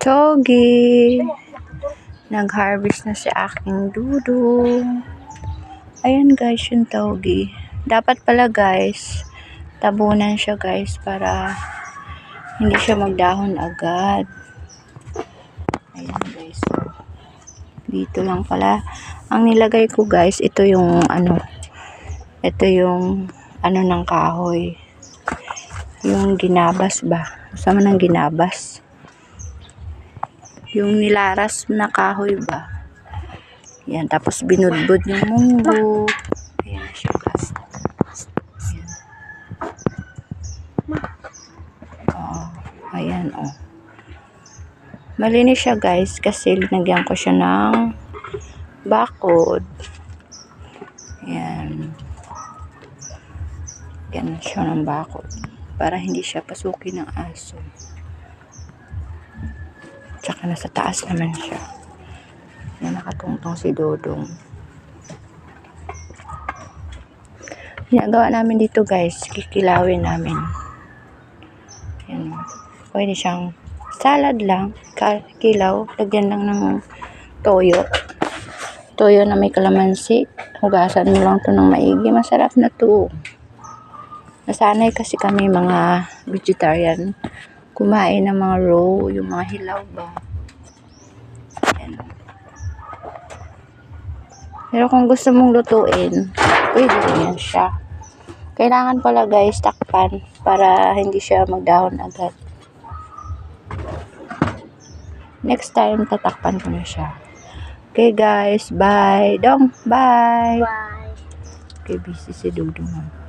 Togi. Nag-harvest na si aking dudong. Ayan guys, yung togi. Dapat pala guys, tabunan siya guys para hindi siya magdahon agad. Ayan guys. Dito lang pala. Ang nilagay ko guys, ito yung ito yung ng kahoy. Yung ginabas ba? Sama ng ginabas. Yung nilaras na kahoy ba? Yan, tapos binudbud yung munggo. Ayan na siya guys. Ayan. Ayan oh. Malinis siya guys kasi linagyan ko siya ng bakod. Ayan. Yan siya ng bakod para hindi siya pasukin ng aso. Tsaka nasa taas naman siya. Yan, nakatungtong si Dodong. Ginagawa namin dito guys, kikilawin namin. Yan. Pwede siyang salad lang, kilaw, lagyan lang ng toyo. Toyo na may kalamansi. Hugasan mo lang to ng maigi. Masarap na to. Nasanay kasi kami mga vegetarian kumain ng mga raw, yung mga hilaw ba. Ayan. Pero kung gusto mong lutuin, pwede rin yan siya. Kailangan pala guys takpan para hindi siya magdahon agad. Next time tatakpan ko na siya. Okay guys, bye. Dong, bye. Bye. Okay, busy si Dudong.